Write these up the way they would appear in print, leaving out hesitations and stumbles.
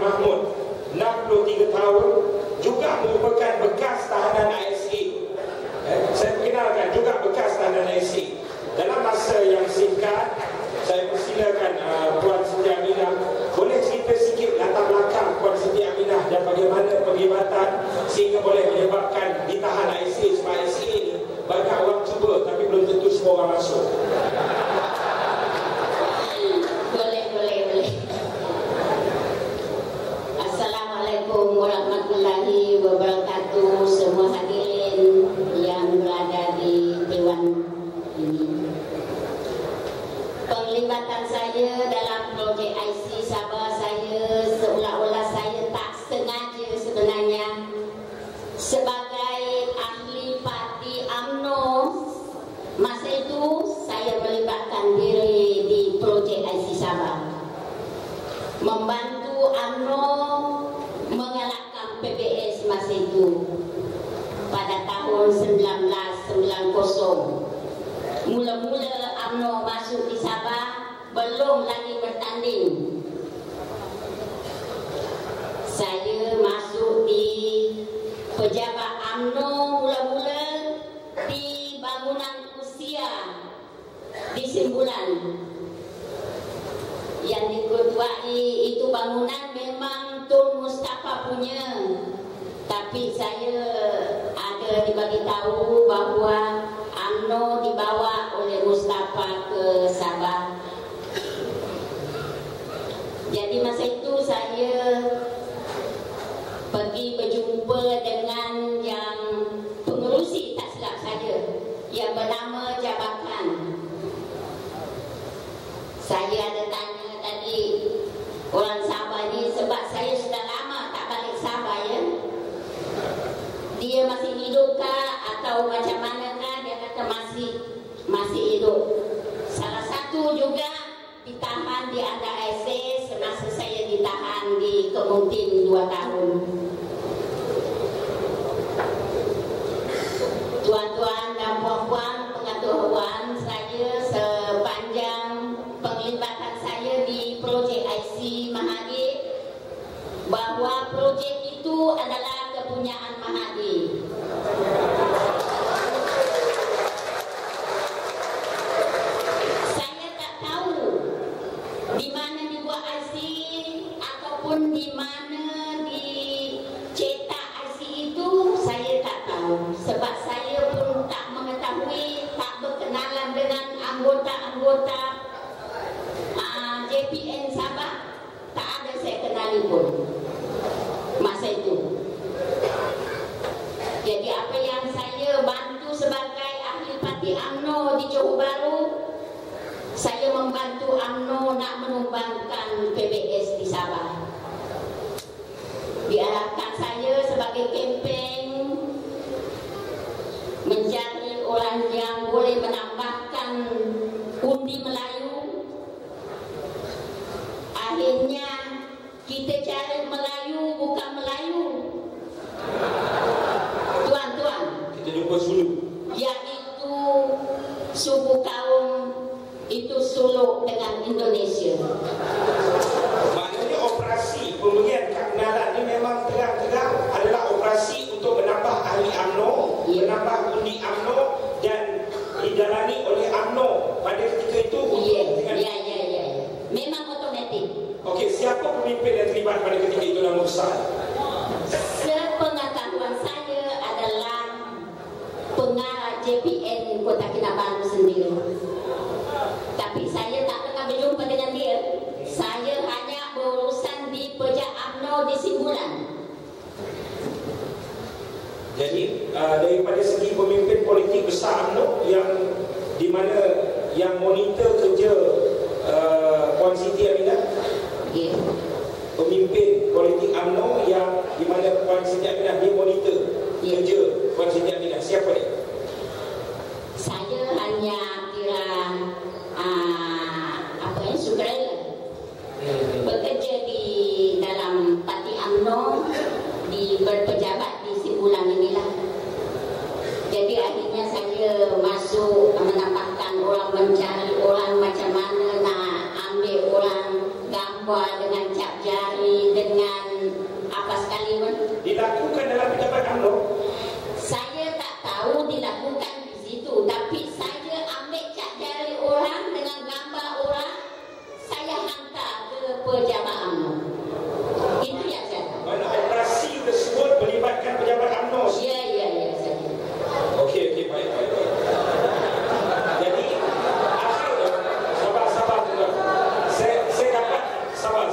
Mahmud, 63 tahun, juga merupakan bekas tahanan ISA. Saya perkenalkan juga bekas tahanan ISA. Dalam masa yang singkat, saya persilakan Puan Siti Aminah boleh cerita sikit latar belakang Puan Siti Aminah dan bagaimana perlibatan sehingga boleh menyebabkan ditahan ISA. Sebab ISA ni banyak orang cuba tapi belum tentu semua orang masuk. Boleh. Assalamualaikum warahmatullahi wabarakatuh. Semua hadirin yang berada di Dewan ini. Penglibatan saya dalam projek IC Sabah, saya seolah-olah saya tak sengaja sebenarnya sebagai ahli parti UMNO. Masa itu saya melibatkan diri di projek IC Sabah, membantu UMNO mengalahkan PBS masa itu pada tahun 1990. Mula-mula UMNO masuk di Sabah, belum lagi bertanding. Saya masuk di pejabat UMNO mula-mula di bangunan usia di Simbulan. Yang diketuai itu bangunan memang Tun Mustafa punya, tapi saya ada dibagi tahu bahawa UMNO dibawa oleh Mustafa ke Sabah. Jadi masa itu saya pergi berjumpa dengan yang pengerusi, tak silap saya, yang bernama Jabatan. Saya ada tanya tadi orang Sabah ni, sebab saya sudah lama tak balik Sabah ya. Dia masih hidupkah atau macam manakah? Dia kata masih hidup. Salah satu juga ditahan di Anda ISA semasa saya ditahan di Kemuntin 2 tahun. Tuan-tuan dan puan-puan pengetahuan saya sepanjang penglibatan saya di projek IC Mahathir, bahawa projek itu adalah kepunyaan Mahathir. Saya tak tahu di mana dibuat IC ataupun di mana dicetak IC itu, saya tak tahu. Sebab saya pun tak mengetahui, tak berkenalan dengan anggota-anggota JPN Sabah. Tak ada saya kenali pun masa itu. Jadi apa yang saya bantu sebagai ahli parti UMNO di Johor Bahru, saya membantu UMNO nak menumbangkan PBS di Sabah. Diarahkan saya sebagai kempen mencari orang yang boleh menambahkan undi Melayu. Akhirnya kita cari Melayu bukan Melayu, tuan-tuan. Kita jumpa Sulu. Iaitu suku kaum itu suluk dengan Indonesia. Maknanya operasi pemberian kad kenalan ini memang terang-terang adalah operasi untuk menambah ahli UMNO, menambah undi UMNO dan dijalani oleh UMNO pada ketika itu. Ya. Memang otomatik. Okey, siapa pemimpin yang terlibat pada ketika itu dalam urusan? Sepengetahuan saya adalah pengarah JPN Kota Kinabalu sendiri. Tapi saya tak pernah berjumpa dengan dia. Saya hanya berurusan di pejak UMNO di Simbulan. Jadi daripada segi pemimpin politik besar UMNO yang di mana yang monitor kerja Puan Siti Aminah, pemimpin politik UMNO yang di mana Puan Siti Aminah dia monitor kerja Puan Siti Aminah, siapa dia? Saya hanya kira sukarela bekerja di dalam parti UMNO, di berpejabat di Simbulan inilah. Jadi akhirnya saya masuk menambahkan orang, mencari orang macam mana nak ambil orang gambar dengan cap jari, dengan dilakukan di situ, tapi saya ambil cat jari orang dengan gambar orang, saya hantar ke pejabat UMNO. Itu yang saya tahu. Mana operasi tersebut melibatkan pejabat UMNO? Ya, saya. Okey, baik. Jadi sabar tuan.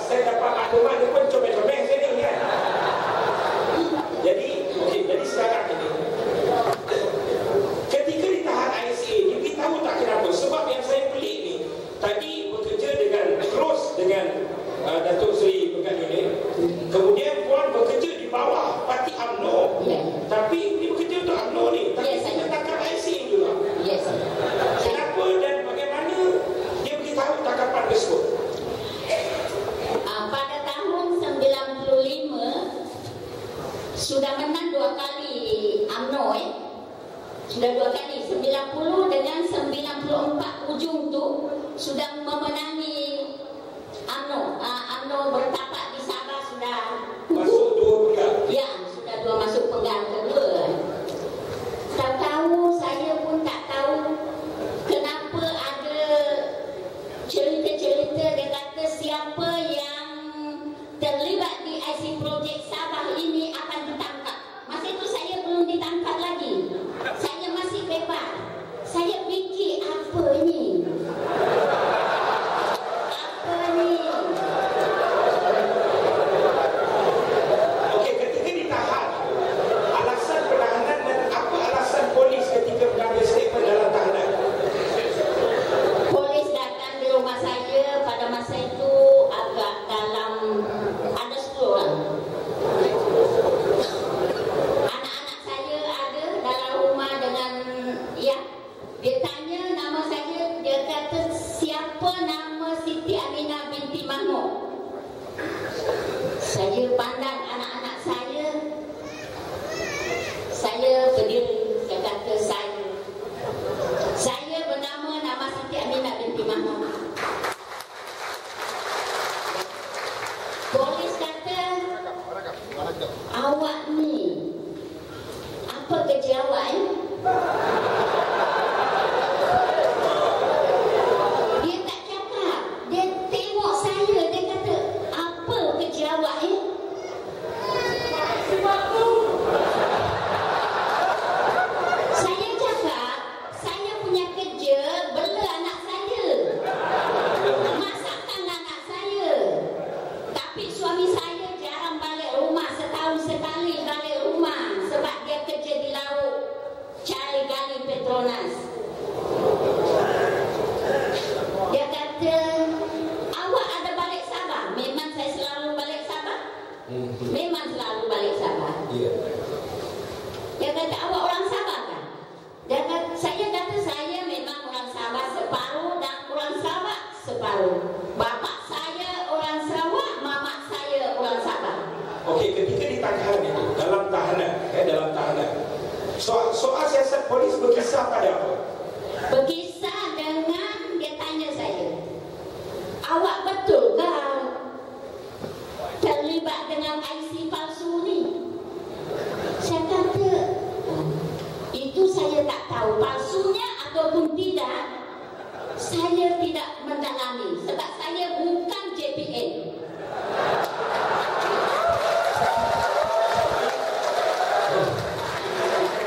Saya dapat maklumat ni pun comel-comel saya ni kan. Jadi sekarang ini ketika ditahan ISA, diberitahu tak kenapa? Sebab yang saya pelik ni, tadi bekerja dengan close dengan Datuk Seri Pekan Unit, kemudian puan bekerja di bawah parti UMNO, tapi dia bekerja untuk UMNO ni, tapi saya tangkap ISA juga. Kenapa dan bagaimana dia beritahu tangkapan tersebut? Pada tahun 95 sudah menang 2 kali UMNO, sudah 2 kali, 90 dengan 94 ujung tu sudah memenangi UMNO. UMNO bertapak di Sabah sudah Masuk 2 penggal. Ya, sudah 2 masuk penggal kedua. Tak tahu, saya pun tak tahu kenapa ada cerita-cerita dia kata siapa yang terlibat di IC Project Sabah ini akan ditangkap. Masa itu saya belum ditangkap lagi. Saya masih bebas. Saya fikir apa ni? Okey, ketika ditahan, alasan penahanan dan apa alasan polis ketika mengambil statement dalam tahanan? Polis datang di rumah saya pada masa itu agak dalam ada 10 orang. Anak-anak saya ada dalam rumah dengan dia tanya nama saya, dia kata siapa nama Siti Aminah binti Mahmud. Saya pandang anak-anak saya berdiri, saya kata saya bernama nama Siti Aminah binti Mahmud. Polis kata, awak ni apa kerja awak Dia tak cakap, dia tengok saya, dia kata apa kerja awak Saya cakap, saya punya kerja bela anak saya, masakkan anak saya. Tapi suami saya jarang balik rumah, setahun sekali balik rumah sebab dia kerja di laut, cari gali Petronas. Dia kata, awak ada balik Sabah? Memang saya selalu balik Sabah. Memang selalu balik Sabah. Dia kata, awak orang Sabah kan? Saya kata, saya memang orang Sabah separuh dan orang Sabah separuh. Bapak saya orang Sarawak, mamak saya orang Sabah. Okey, ketika ditahan itu dalam tahanan, soal siasat polis berkisar pada apa? Berkisar dengan dia tanya saya, awak betul ke terlibat dengan IC palsu ni? Saya kata, itu saya tak tahu palsunya ataupun tidak. Saya tidak mendalami sebab saya bukan JPN.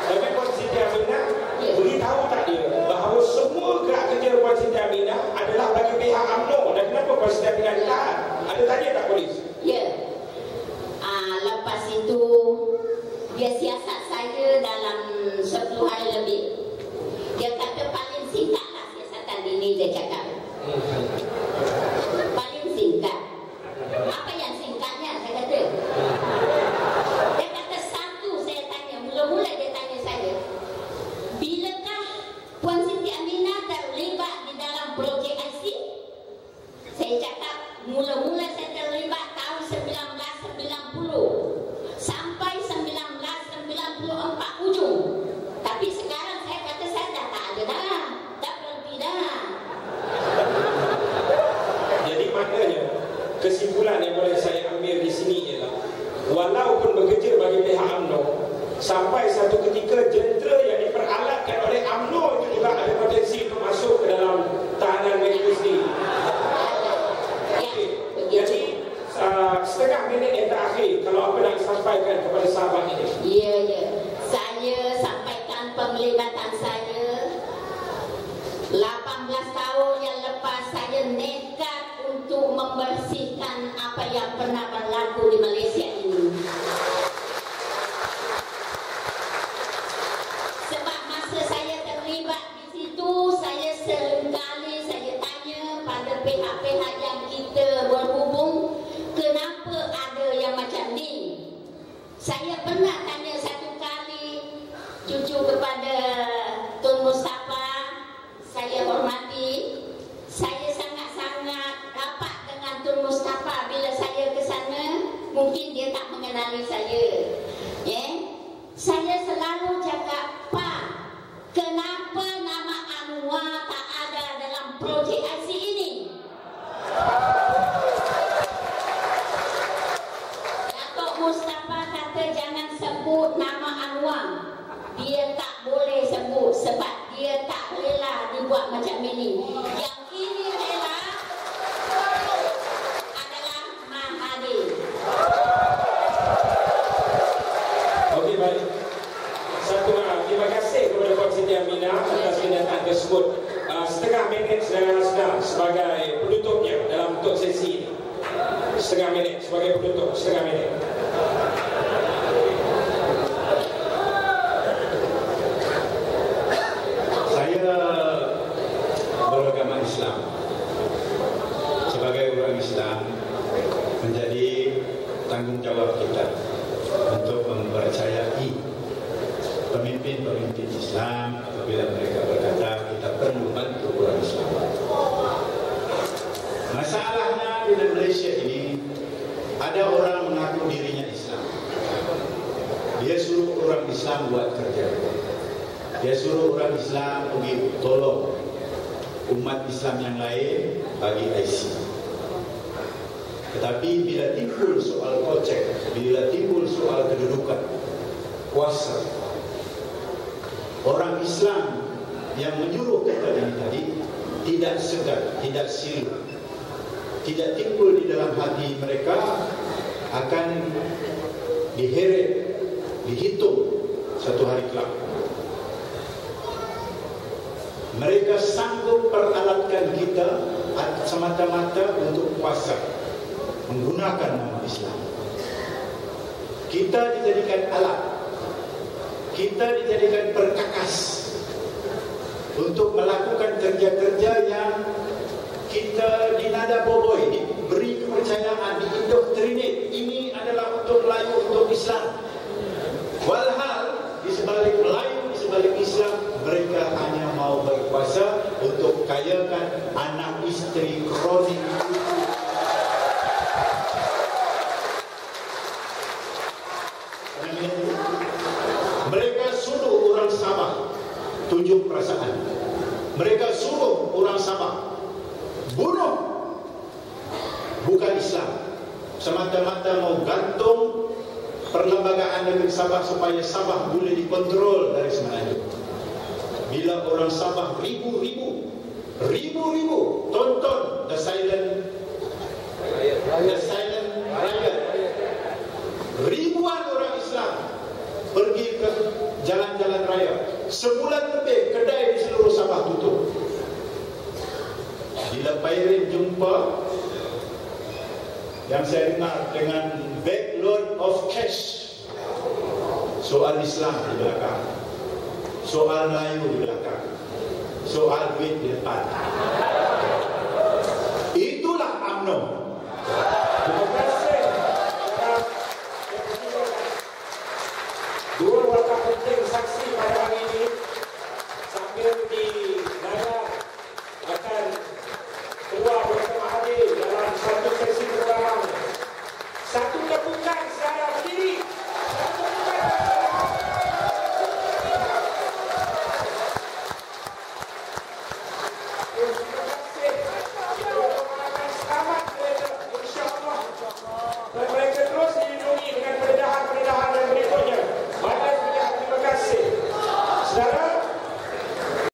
Tapi Puan Siti Aminah beritahu tak dia bahawa semua gerak kerja Puan Siti Aminah adalah bagi pihak UMNO, dan kenapa Puan Siti Aminah ditahan? Ada tanya tak polis? Ya. Lepas itu dia siasat saya dalam 10 hari lebih. Dia kata paling singkatlah siasatan ini, dia cakap. Paling singkat. Apa yang singkatnya? Saya kata. Dia kata satu, saya tanya. Mula-mula dia tanya saya, bilakah Puan Siti Aminah terlibat di dalam projek IC? Saya cakap, mula-mula saya terlibat tahun 1990 sampai 1994 ujung. Tapi sekarang saya kata saya dah tak ada dah. Dah berhenti dah. Jadi maknanya kesimpulan yang boleh saya ambil di sini ialah walaupun bekerja bagi pihak UMNO, sampai satu ketika jentera yang diperalat UMNO itu juga ada potensi untuk masuk ke dalam tahanan mereka sendiri. Okey. Jadi setengah minit yang terakhir, kalau apa nak sampaikan kepada sahabat ini? Ya. Saya sampaikan penglibatan saya. 18 tahun yang lepas saya nekat untuk membersihkan apa yang pernah berlaku di Malaysia ini. Sebab masa saya terlibat di situ, saya seringkali saya tanya pada pihak-pihak yang kita berhubung, kenapa ada yang macam ni? Saya pernah tanya satu kali cucu kepada Tun Mustafa, saya hormati, saya sangat-sangat rapat dengan Tun Mustafa bila saya ke sana, mungkin dia tak mengenali saya. Saya selalu cakap, Pak, kenapa nama Anwar tak ada dalam projek IC ini? Datuk Mustafa kata jangan sebut nama Anwar. Dia tak boleh sebut sebab dia tak rela dibuat macam ini. Yang ini rela adalah Mahathir. Okey, baik. Terima kasih kepada Puan Siti Aminah atas kenyataan tersebut. Setengah minit saudara-saudara sebagai penutupnya dalam untuk sesi ini. Setengah minit sebagai penutup, setengah minit. Beragama Islam, sebagai orang Islam, menjadi tanggung jawab kita untuk mempercayai pemimpin-pemimpin Islam apabila mereka berkata kita perlu bantu orang Islam. Masalahnya di Malaysia ini ada orang mengaku dirinya Islam. Dia suruh orang Islam buat kerja. Dia suruh orang Islam pergi tolong umat Islam yang lain bagi IC. Tetapi bila timbul soal kocek, bila timbul soal kedudukan, kuasa, orang Islam yang menyuruh kita ini tadi tidak segan, tidak silu, tidak timbul di dalam hati mereka, akan diheret, dihitung satu hari kelak. Mereka sanggup peralatkan kita semata-mata untuk kuasa, menggunakan nama Islam. Kita dijadikan alat, kita dijadikan perkakas untuk melakukan kerja-kerja yang kita dinada boboi, diberi kepercayaan, diindoktrinate. Ini adalah untuk Melayu, untuk Islam. Walhal di sebalik Melayu, di sebalik Islam, mereka hanya mau berkuasa untuk kayakan anak isteri kronik. Mereka suruh orang Sabah tunjuk perasaan. Mereka suruh orang Sabah bunuh. Bukan Islam, semata-mata mau gantung perlembagaan negeri Sabah supaya Sabah boleh dikontrol dari Semenanjung. Bila orang Sabah ribu-ribu tonton The Silent Riot, ribuan orang Islam pergi ke jalan-jalan raya. Sebulan lebih kedai di seluruh Sabah tutup. Bila Pairin jumpa yang saya dengar dengan backload of cash, soal Islam di belakang, soal Melayu di belakang, soal duit di depan. Itulah UMNO. Terima kasih. Dua wakil penting saksi pada hari ini sambil dilayar